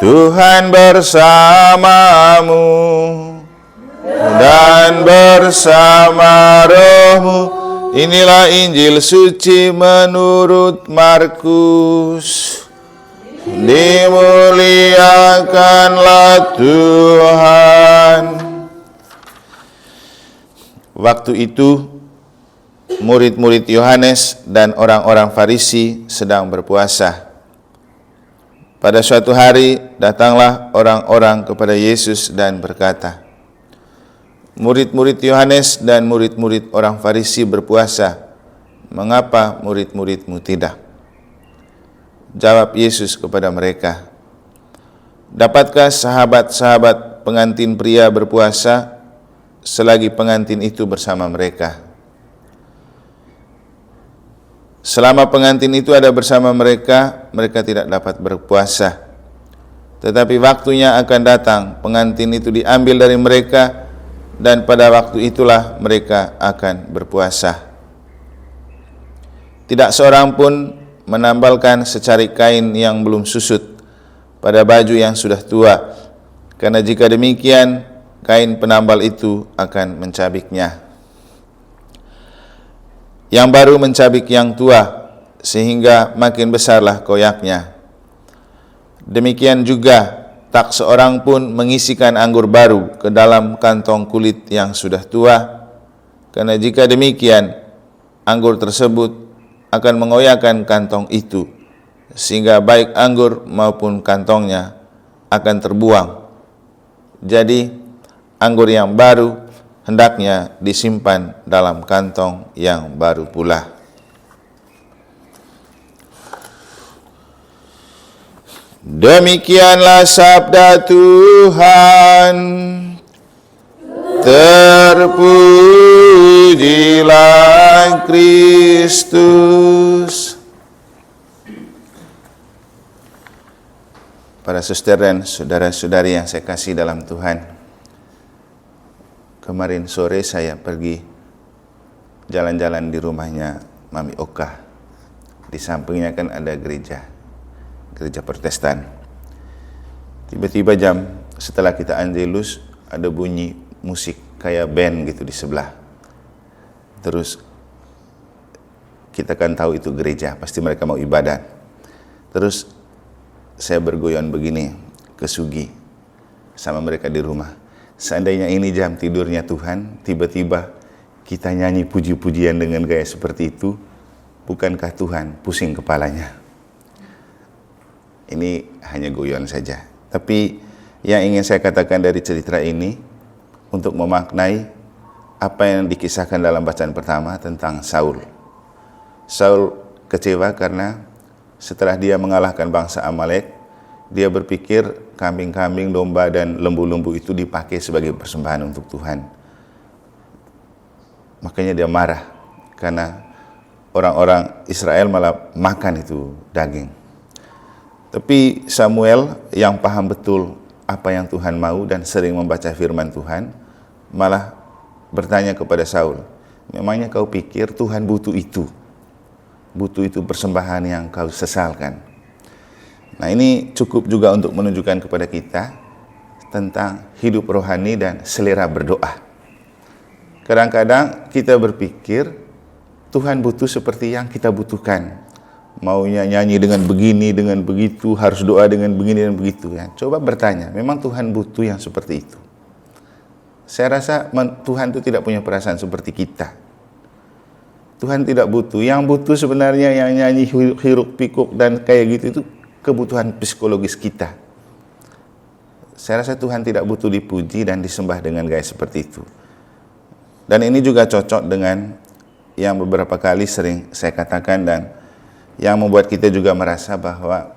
Tuhan bersamamu dan bersama rohmu. Inilah Injil suci menurut Markus. Dimuliakanlah Tuhan. Waktu itu murid-murid Yohanes dan orang-orang Farisi sedang berpuasa. Pada suatu hari datanglah orang-orang kepada Yesus dan berkata, murid-murid Yohanes dan murid-murid orang Farisi berpuasa, mengapa murid-muridmu tidak? Jawab Yesus kepada mereka, dapatkah sahabat-sahabat pengantin pria berpuasa selagi pengantin itu bersama mereka? Selama pengantin itu ada bersama mereka, mereka tidak dapat berpuasa. Tetapi waktunya akan datang, pengantin itu diambil dari mereka, dan pada waktu itulah mereka akan berpuasa. Tidak seorang pun menambalkan secari kain yang belum susut pada baju yang sudah tua, karena jika demikian, kain penambal itu akan mencabiknya. Yang baru mencabik yang tua, sehingga makin besarlah koyaknya. Demikian juga, tak seorang pun mengisikan anggur baru ke dalam kantong kulit yang sudah tua, karena jika demikian, anggur tersebut akan mengoyakkan kantong itu, sehingga baik anggur maupun kantongnya akan terbuang. Jadi, anggur yang baru hendaknya disimpan dalam kantong yang baru pula. Demikianlah sabda Tuhan. Terpujilah Kristus. Para suster dan saudara-saudari yang saya kasih dalam Tuhan, kemarin sore saya pergi jalan-jalan di rumahnya Mami Oka. Di sampingnya kan ada gereja Protestan. Tiba-tiba setelah kita Angelus, ada bunyi musik kayak band gitu di sebelah. Terus kita kan tahu itu gereja, pasti mereka mau ibadah. Terus saya bergoyang begini ke Sugi sama mereka di rumah. Seandainya ini jam tidurnya Tuhan, tiba-tiba kita nyanyi puji-pujian dengan gaya seperti itu, bukankah Tuhan pusing kepalanya? Ini hanya guyon saja. Tapi yang ingin saya katakan dari cerita ini, untuk memaknai apa yang dikisahkan dalam bacaan pertama tentang Saul. Saul kecewa karena setelah dia mengalahkan bangsa Amalek, dia berpikir kambing-kambing, domba, dan lembu-lembu itu dipakai sebagai persembahan untuk Tuhan. Makanya dia marah karena orang-orang Israel malah makan itu daging. Tapi Samuel yang paham betul apa yang Tuhan mau dan sering membaca firman Tuhan, malah bertanya kepada Saul, memangnya kau pikir Tuhan butuh itu? Butuh itu persembahan yang kau sesalkan? Nah, ini cukup juga untuk menunjukkan kepada kita tentang hidup rohani dan selera berdoa. Kadang-kadang kita berpikir Tuhan butuh seperti yang kita butuhkan. Maunya nyanyi dengan begini, dengan begitu, harus doa dengan begini dan begitu. Ya. Coba bertanya, memang Tuhan butuh yang seperti itu? Saya rasa Tuhan itu tidak punya perasaan seperti kita. Tuhan tidak butuh. Yang butuh sebenarnya yang nyanyi hiruk pikuk dan kayak gitu itu kebutuhan psikologis kita. Saya rasa Tuhan tidak butuh dipuji dan disembah dengan gaya seperti itu. Dan ini juga cocok dengan yang beberapa kali sering saya katakan dan yang membuat kita juga merasa bahwa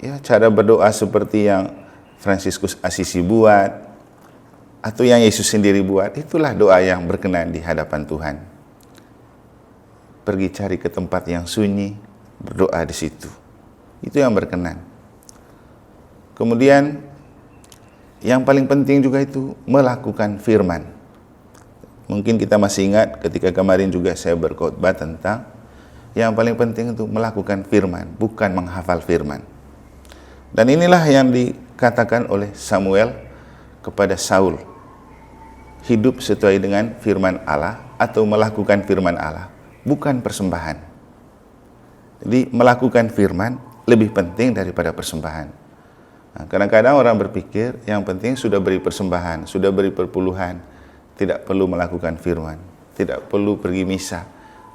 ya cara berdoa seperti yang Fransiskus Assisi buat atau yang Yesus sendiri buat, itulah doa yang berkenan di hadapan Tuhan. Pergi cari ke tempat yang sunyi, berdoa di situ. Itu yang berkenan. Kemudian yang paling penting juga itu melakukan firman. Mungkin kita masih ingat ketika kemarin juga saya berkhotbah tentang yang paling penting itu melakukan firman, bukan menghafal firman. Dan inilah yang dikatakan oleh Samuel kepada Saul, hidup sesuai dengan firman Allah atau melakukan firman Allah, bukan persembahan. Jadi melakukan firman lebih penting daripada persembahan. Nah, kadang-kadang orang berpikir yang penting sudah beri persembahan, sudah beri perpuluhan, tidak perlu melakukan firman, tidak perlu pergi misa.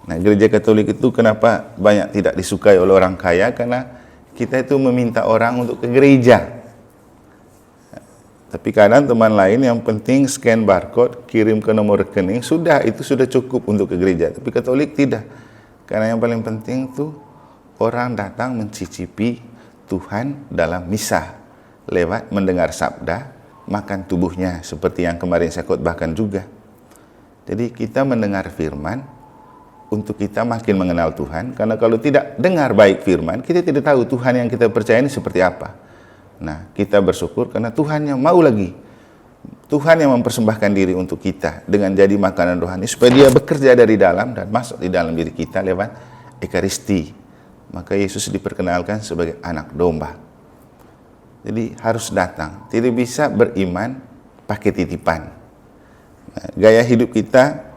Nah, gereja Katolik itu kenapa banyak tidak disukai oleh orang kaya? Karena kita itu meminta orang untuk ke gereja. Tapi kadang teman lain yang penting scan barcode, kirim ke nomor rekening, sudah, itu sudah cukup untuk ke gereja. Tapi Katolik tidak. Karena yang paling penting itu orang datang mencicipi Tuhan dalam misa, lewat mendengar sabda, makan tubuhnya, seperti yang kemarin saya khotbahkan juga. Jadi kita mendengar firman untuk kita makin mengenal Tuhan, karena kalau tidak dengar baik firman, kita tidak tahu Tuhan yang kita percaya ini seperti apa. Nah, kita bersyukur karena Tuhan yang mau lagi, Tuhan yang mempersembahkan diri untuk kita dengan jadi makanan rohani, supaya dia bekerja dari dalam dan masuk di dalam diri kita lewat Ekaristi. Maka Yesus diperkenalkan sebagai anak domba. Jadi harus datang, tidak bisa beriman pakai titipan. Nah, gaya hidup kita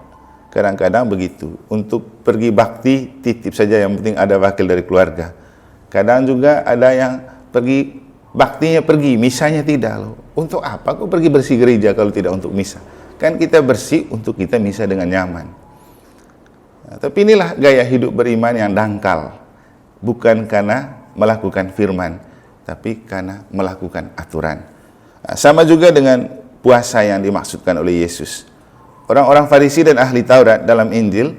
kadang-kadang begitu, untuk pergi bakti titip saja, yang penting ada wakil dari keluarga. Kadang juga ada yang pergi baktinya pergi, misanya tidak loh. Untuk apa kok pergi bersih gereja kalau tidak untuk misa? Kan kita bersih untuk kita misa dengan nyaman. Nah, tapi inilah gaya hidup beriman yang dangkal, bukan karena melakukan firman, tapi karena melakukan aturan. Nah, sama juga dengan puasa yang dimaksudkan oleh Yesus. Orang-orang Farisi dan ahli Taurat dalam Injil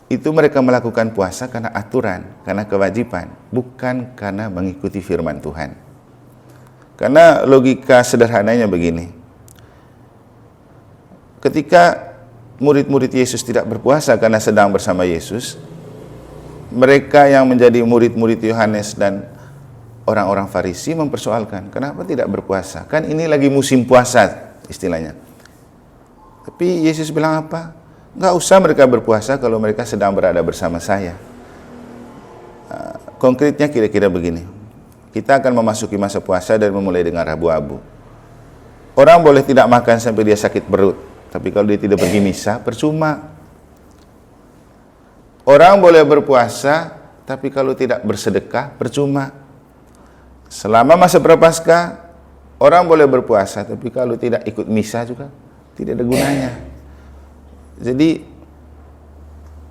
itu mereka melakukan puasa karena aturan, karena kewajiban, bukan karena mengikuti firman Tuhan. Karena logika sederhananya begini. Ketika murid-murid Yesus tidak berpuasa karena sedang bersama Yesus, mereka yang menjadi murid-murid Yohanes dan orang-orang Farisi mempersoalkan, kenapa tidak berpuasa? Kan ini lagi musim puasa istilahnya. Tapi Yesus bilang apa? Nggak usah mereka berpuasa kalau mereka sedang berada bersama saya. Konkretnya kira-kira begini. Kita akan memasuki masa puasa dan memulai dengan Rabu-Abu. Orang boleh tidak makan sampai dia sakit perut, tapi kalau dia tidak pergi misa, percuma. Orang boleh berpuasa, tapi kalau tidak bersedekah, percuma. Selama masa Prapaskah, orang boleh berpuasa, tapi kalau tidak ikut misa juga tidak ada gunanya. Jadi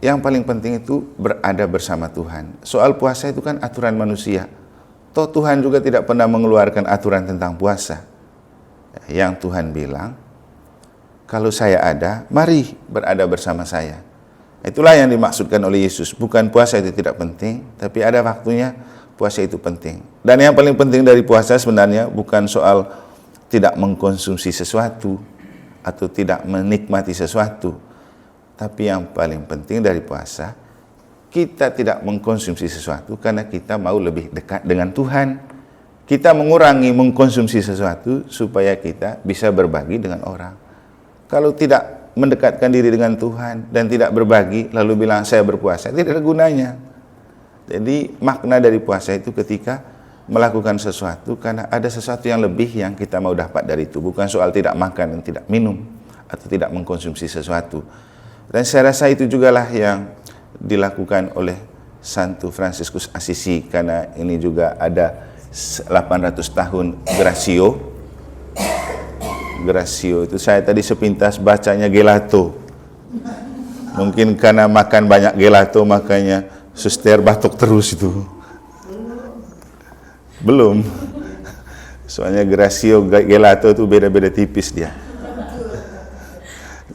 yang paling penting itu berada bersama Tuhan. Soal puasa itu kan aturan manusia. Toh Tuhan juga tidak pernah mengeluarkan aturan tentang puasa. Yang Tuhan bilang, kalau saya ada, mari berada bersama saya. Itulah yang dimaksudkan oleh Yesus. Bukan puasa itu tidak penting, tapi ada waktunya puasa itu penting. Dan yang paling penting dari puasa sebenarnya bukan soal tidak mengkonsumsi sesuatu atau tidak menikmati sesuatu. Tapi yang paling penting dari puasa, kita tidak mengkonsumsi sesuatu karena kita mau lebih dekat dengan Tuhan. Kita mengurangi mengkonsumsi sesuatu supaya kita bisa berbagi dengan orang. Kalau tidak mendekatkan diri dengan Tuhan dan tidak berbagi, lalu bilang saya berpuasa, tidak ada gunanya. Jadi makna dari puasa itu ketika melakukan sesuatu karena ada sesuatu yang lebih yang kita mau dapat dari itu. Bukan soal tidak makan dan tidak minum atau tidak mengkonsumsi sesuatu. Dan saya rasa itu jugalah yang dilakukan oleh Santo Fransiskus Assisi, karena ini juga ada 800 tahun Gratio. Gratio itu saya tadi sepintas bacanya gelato. Mungkin karena makan banyak gelato makanya suster batuk terus itu. Belum. Soalnya Gratio gelato itu beda-beda tipis dia.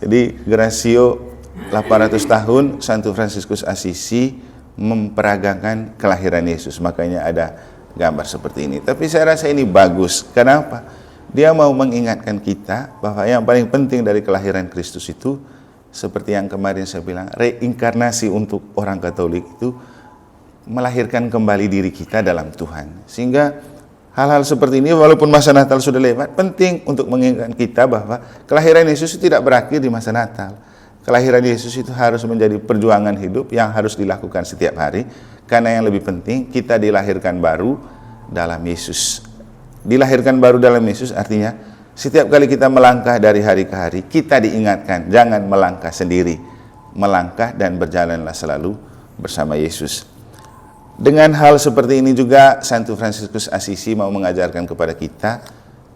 Jadi Gratio 800 tahun Santo Fransiskus Assisi memperagakan kelahiran Yesus. Makanya ada gambar seperti ini. Tapi saya rasa ini bagus. Kenapa? Dia mau mengingatkan kita bahwa yang paling penting dari kelahiran Kristus itu, seperti yang kemarin saya bilang, reinkarnasi untuk orang Katolik itu melahirkan kembali diri kita dalam Tuhan. Sehingga hal-hal seperti ini walaupun masa Natal sudah lewat, penting untuk mengingatkan kita bahwa kelahiran Yesus itu tidak berakhir di masa Natal. Kelahiran Yesus itu harus menjadi perjuangan hidup yang harus dilakukan setiap hari, karena yang lebih penting kita dilahirkan baru dalam Yesus. dilahirkan baru dalam Yesus artinya setiap kali kita melangkah dari hari ke hari, kita diingatkan, jangan melangkah sendiri. Melangkah dan berjalanlah selalu bersama Yesus. Dengan hal seperti ini juga, Santo Fransiskus Assisi mau mengajarkan kepada kita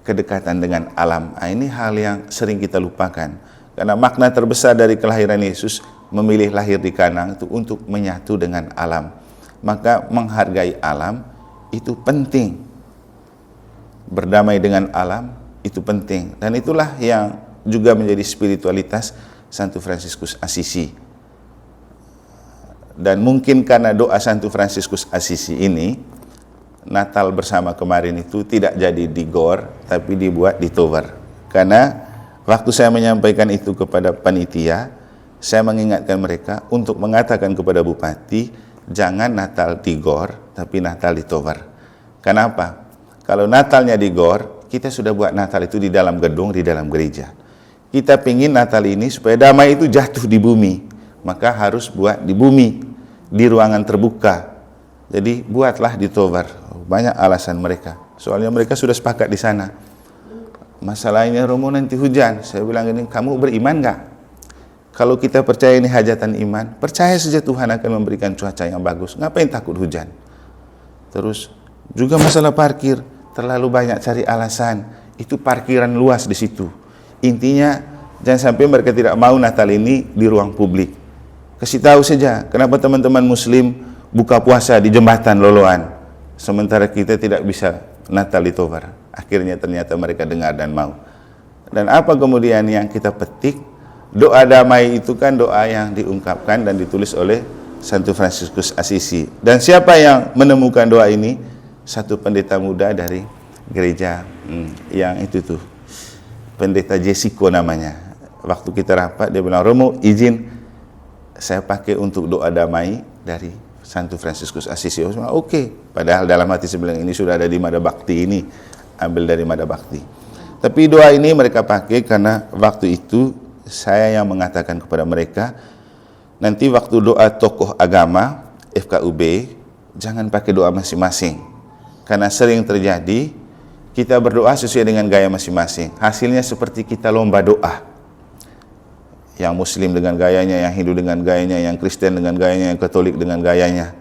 kedekatan dengan alam. Ini hal yang sering kita lupakan. Karena makna terbesar dari kelahiran Yesus, memilih lahir di Kanaan itu untuk menyatu dengan alam. Maka menghargai alam itu penting. Berdamai dengan alam itu penting. Dan itulah yang juga menjadi spiritualitas Santo Fransiskus Assisi. Dan mungkin karena doa Santo Fransiskus Assisi ini, Natal bersama kemarin itu tidak jadi di GOR, tapi dibuat di tower. Karena waktu saya menyampaikan itu kepada panitia, saya mengingatkan mereka untuk mengatakan kepada Bupati, jangan Natal di GOR, tapi Natal di tower. Kenapa? Kalau Natalnya di GOR, kita sudah buat Natal itu di dalam gedung, di dalam gereja. Kita pingin Natal ini supaya damai itu jatuh di bumi, maka harus buat di bumi, di ruangan terbuka. Jadi buatlah di tower. Banyak alasan mereka. Soalnya mereka sudah sepakat di sana. Masalahnya Romo nanti hujan. Saya bilang ini, kamu beriman nggak? Kalau kita percaya ini hajatan iman, percaya saja Tuhan akan memberikan cuaca yang bagus. Ngapain takut hujan? Terus juga masalah parkir, terlalu banyak cari alasan. Itu parkiran luas di situ. Intinya jangan sampai mereka tidak mau Natal ini di ruang publik. Kasih tahu saja, kenapa teman-teman Muslim buka puasa di jembatan Loloan, sementara kita tidak bisa Natal di tower. Akhirnya ternyata mereka dengar dan mau. Dan apa kemudian yang kita petik? Doa damai itu kan doa yang diungkapkan dan ditulis oleh Santo Fransiskus Assisi. Dan siapa yang menemukan doa ini? Satu pendeta muda dari gereja yang itu tuh, pendeta Jessico namanya. Waktu kita rapat dia bilang, Romo izin saya pakai untuk doa damai dari Santo Fransiskus Assisi. Oke. Padahal dalam hati saya bilang, ini sudah ada di Mada Bakti ini, ambil dari Mada Bakti. Tapi doa ini mereka pakai karena waktu itu saya yang mengatakan kepada mereka, nanti waktu doa tokoh agama FKUB jangan pakai doa masing-masing, karena sering terjadi kita berdoa sesuai dengan gaya masing-masing. Hasilnya seperti kita lomba doa. Yang Muslim dengan gayanya, yang Hindu dengan gayanya, yang Kristen dengan gayanya, yang Katolik dengan gayanya.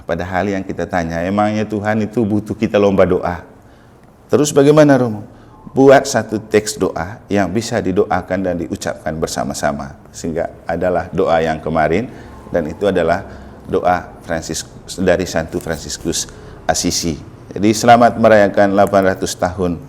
Padahal yang kita tanya, emangnya Tuhan itu butuh kita lomba doa? Terus bagaimana Romo? Buat satu teks doa yang bisa didoakan dan diucapkan bersama-sama. Sehingga adalah doa yang kemarin, dan itu adalah doa Fransiskus, dari Santo Fransiskus Assisi. Jadi selamat merayakan 800 tahun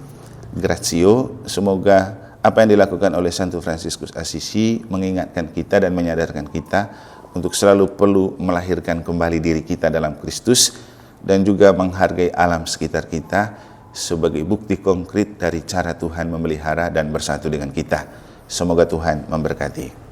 Gratio. Semoga apa yang dilakukan oleh Santo Fransiskus Assisi mengingatkan kita dan menyadarkan kita untuk selalu perlu melahirkan kembali diri kita dalam Kristus dan juga menghargai alam sekitar kita sebagai bukti konkret dari cara Tuhan memelihara dan bersatu dengan kita. Semoga Tuhan memberkati.